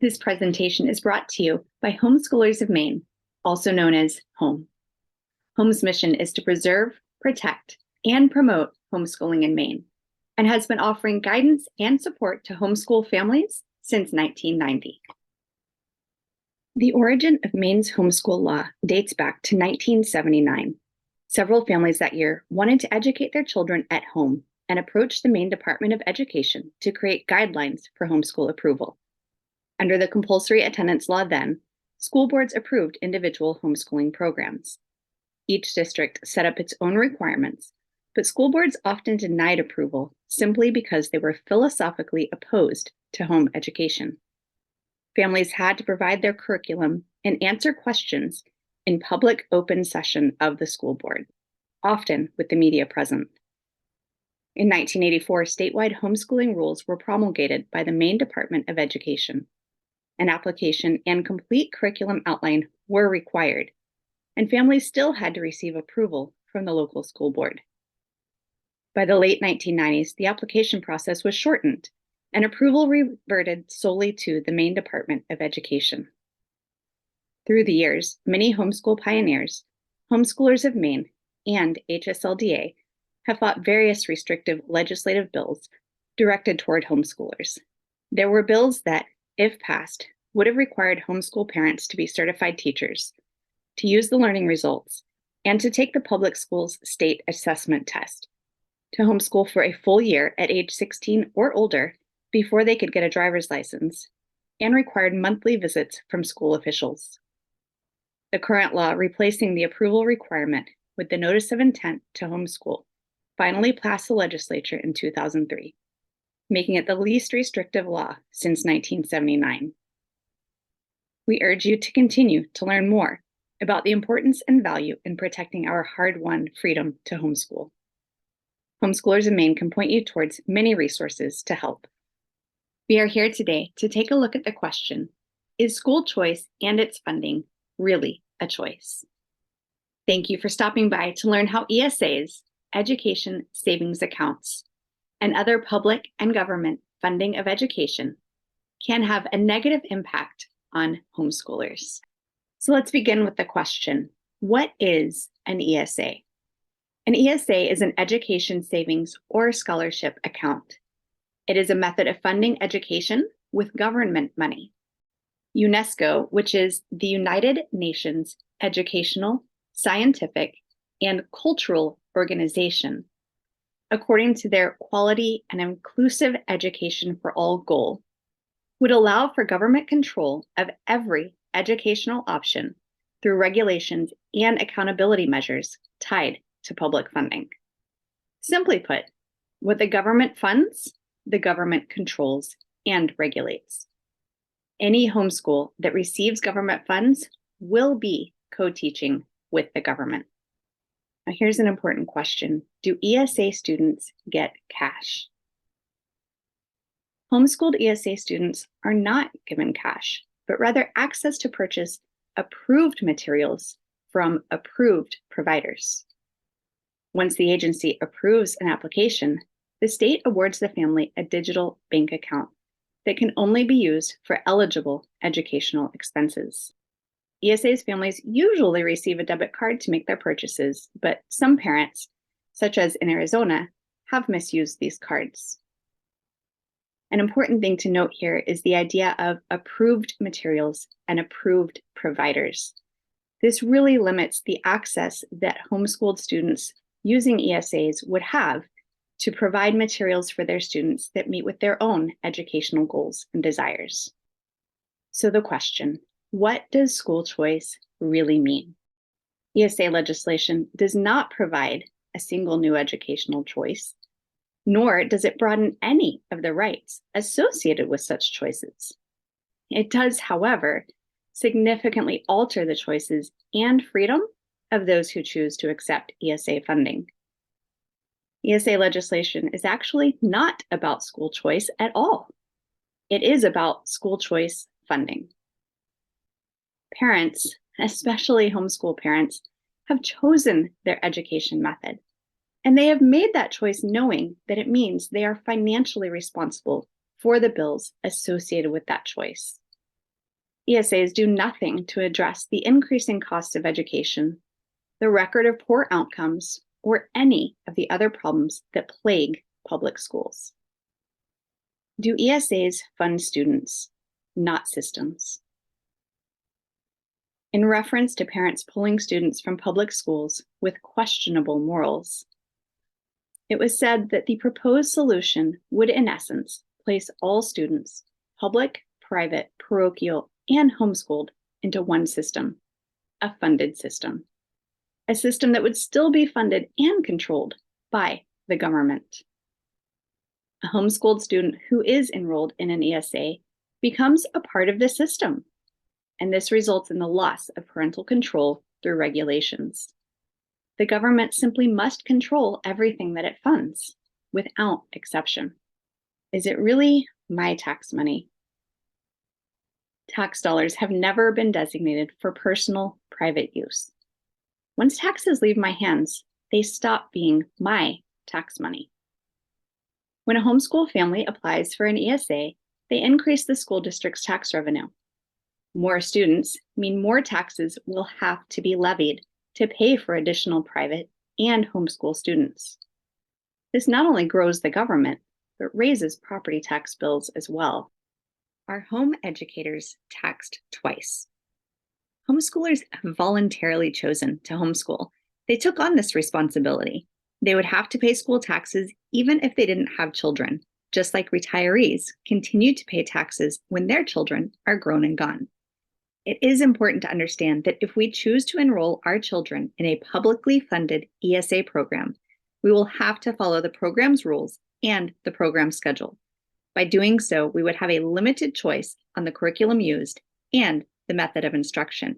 This presentation is brought to you by Homeschoolers of Maine, also known as HOME. HOME's mission is to preserve, protect, and promote homeschooling in Maine, and has been offering guidance and support to homeschool families since 1990. The origin of Maine's homeschool law dates back to 1979. Several families that year wanted to educate their children at home and approached the Maine Department of Education to create guidelines for homeschool approval. Under the compulsory attendance law then, school boards approved individual homeschooling programs. Each district set up its own requirements, but school boards often denied approval simply because they were philosophically opposed to home education. Families had to provide their curriculum and answer questions in public open session of the school board, often with the media present. In 1984, statewide homeschooling rules were promulgated by the Maine Department of Education. An application and complete curriculum outline were required, and families still had to receive approval from the local school board. By the late 1990s, the application process was shortened, and approval reverted solely to the Maine Department of Education. Through the years, many homeschool pioneers, Homeschoolers of Maine, and HSLDA have fought various restrictive legislative bills directed toward homeschoolers. There were bills that, if passed, would have required homeschool parents to be certified teachers, to use the learning results, and to take the public school's state assessment test, to homeschool for a full year at age 16 or older before they could get a driver's license, and required monthly visits from school officials. The current law replacing the approval requirement with the notice of intent to homeschool finally passed the legislature in 2003, making it the least restrictive law since 1979. We urge you to continue to learn more about the importance and value in protecting our hard-won freedom to homeschool. Homeschoolers in Maine can point you towards many resources to help. We are here today to take a look at the question, is school choice and its funding really a choice? Thank you for stopping by to learn how ESAs, education savings accounts, and other public and government funding of education can have a negative impact on homeschoolers. So let's begin with the question, what is an ESA? An ESA is an education savings or scholarship account. It is a method of funding education with government money. UNESCO, which is the United Nations Educational, Scientific, and Cultural Organization, according to their quality and inclusive education for all goal, would allow for government control of every educational option through regulations and accountability measures tied to public funding. Simply put, what the government funds, the government controls and regulates. Any homeschool that receives government funds will be co-teaching with the government. Now, here's an important question. Do ESA students get cash? Homeschooled ESA students are not given cash, but rather access to purchase approved materials from approved providers. Once the agency approves an application, the state awards the family a digital bank account that can only be used for eligible educational expenses. ESA's families usually receive a debit card to make their purchases, but some parents, such as in Arizona, have misused these cards. An important thing to note here is the idea of approved materials and approved providers. This really limits the access that homeschooled students using ESAs would have to provide materials for their students that meet with their own educational goals and desires. So the question, what does school choice really mean? ESA legislation does not provide a single new educational choice, nor does it broaden any of the rights associated with such choices. It does, however, significantly alter the choices and freedom of those who choose to accept ESA funding. ESA legislation is actually not about school choice at all. It is about school choice funding. Parents, especially homeschool parents, have chosen their education method, and they have made that choice knowing that it means they are financially responsible for the bills associated with that choice. ESAs do nothing to address the increasing cost of education, the record of poor outcomes, or any of the other problems that plague public schools. Do ESAs fund students, not systems? In reference to parents pulling students from public schools with questionable morals, it was said that the proposed solution would, in essence, place all students, public, private, parochial, and homeschooled, into one system, a funded system, a system that would still be funded and controlled by the government. A homeschooled student who is enrolled in an ESA becomes a part of the system, and this results in the loss of parental control through regulations. The government simply must control everything that it funds, without exception. Is it really my tax money? Tax dollars have never been designated for personal, private use. Once taxes leave my hands, they stop being my tax money. When a homeschool family applies for an ESA, they increase the school district's tax revenue. More students mean more taxes will have to be levied to pay for additional private and homeschool students. This not only grows the government, but raises property tax bills as well. Are home educators taxed twice? Homeschoolers have voluntarily chosen to homeschool. They took on this responsibility. They would have to pay school taxes even if they didn't have children, just like retirees continue to pay taxes when their children are grown and gone. It is important to understand that if we choose to enroll our children in a publicly funded ESA program, we will have to follow the program's rules and the program schedule. By doing so, we would have a limited choice on the curriculum used and the method of instruction.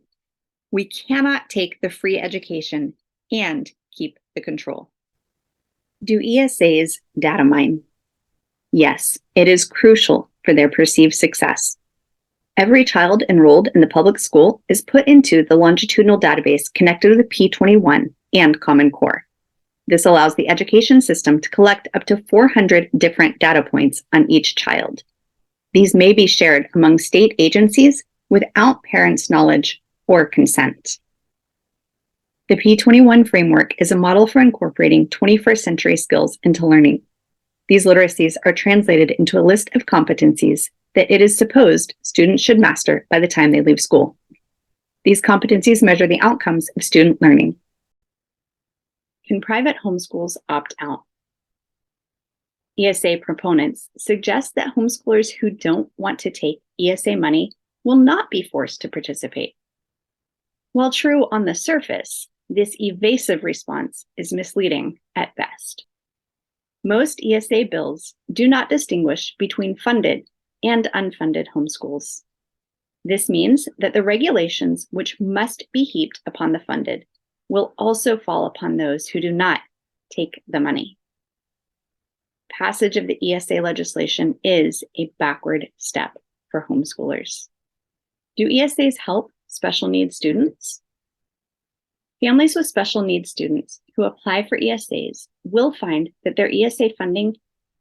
We cannot take the free education and keep the control. Do ESAs data mine? Yes, it is crucial for their perceived success. Every child enrolled in the public school is put into the longitudinal database connected with the P21 and Common Core. This allows the education system to collect up to 400 different data points on each child. These may be shared among state agencies without parents' knowledge or consent. The P21 framework is a model for incorporating 21st century skills into learning. These literacies are translated into a list of competencies that it is supposed students should master by the time they leave school. These competencies measure the outcomes of student learning. Can private homeschools opt out? ESA proponents suggest that homeschoolers who don't want to take ESA money will not be forced to participate. While true on the surface, this evasive response is misleading at best. Most ESA bills do not distinguish between funded and unfunded homeschools. This means that the regulations which must be heaped upon the funded will also fall upon those who do not take the money. Passage of the ESA legislation is a backward step for homeschoolers. Do ESAs help special needs students? Families with special needs students who apply for ESAs will find that their ESA funding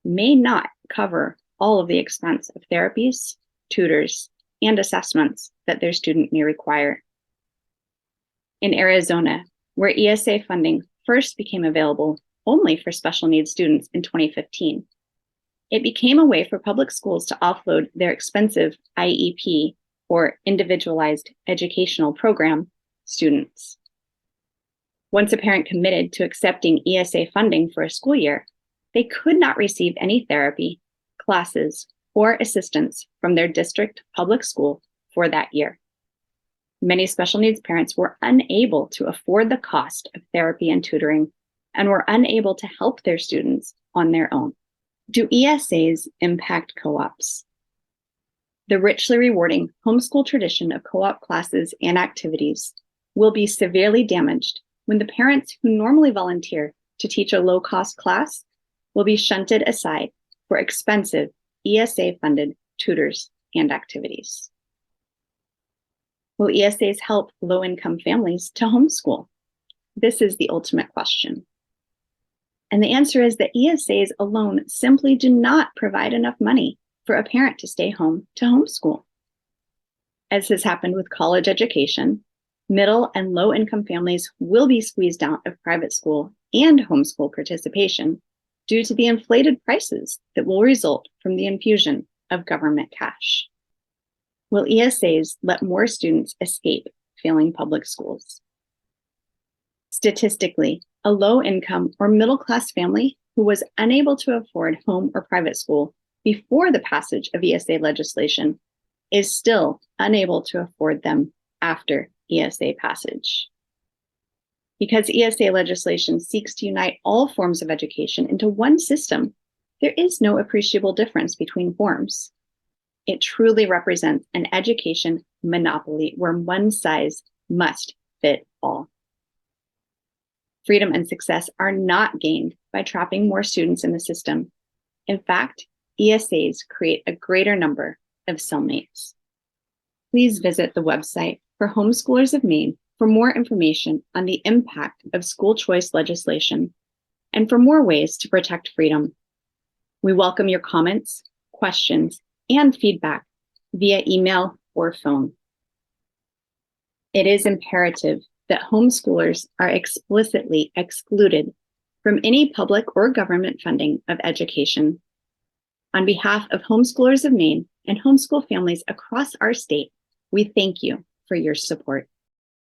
may not cover all of the expense of therapies, tutors, and assessments that their student may require. In Arizona, where ESA funding first became available only for special needs students in 2015, it became a way for public schools to offload their expensive IEP, or Individualized Educational Program, students. Once a parent committed to accepting ESA funding for a school year, they could not receive any therapy, classes, or assistance from their district public school for that year. Many special needs parents were unable to afford the cost of therapy and tutoring and were unable to help their students on their own. Do ESAs impact co-ops? The richly rewarding homeschool tradition of co-op classes and activities will be severely damaged when the parents who normally volunteer to teach a low-cost class will be shunted aside for expensive ESA-funded tutors and activities. Will ESAs help low-income families to homeschool? This is the ultimate question. And the answer is that ESAs alone simply do not provide enough money for a parent to stay home to homeschool. As has happened with college education, middle and low-income families will be squeezed out of private school and homeschool participation due to the inflated prices that will result from the infusion of government cash. Will ESAs let more students escape failing public schools? Statistically, a low-income or middle-class family who was unable to afford home or private school before the passage of ESA legislation is still unable to afford them after ESA passage. Because ESA legislation seeks to unite all forms of education into one system, there is no appreciable difference between forms. It truly represents an education monopoly where one size must fit all. Freedom and success are not gained by trapping more students in the system. In fact, ESAs create a greater number of cellmates. Please visit the website for Homeschoolers of Maine for more information on the impact of school choice legislation and for more ways to protect freedom. We welcome your comments, questions, and feedback via email or phone. It is imperative that homeschoolers are explicitly excluded from any public or government funding of education. On behalf of Homeschoolers of Maine and homeschool families across our state, we thank you for your support.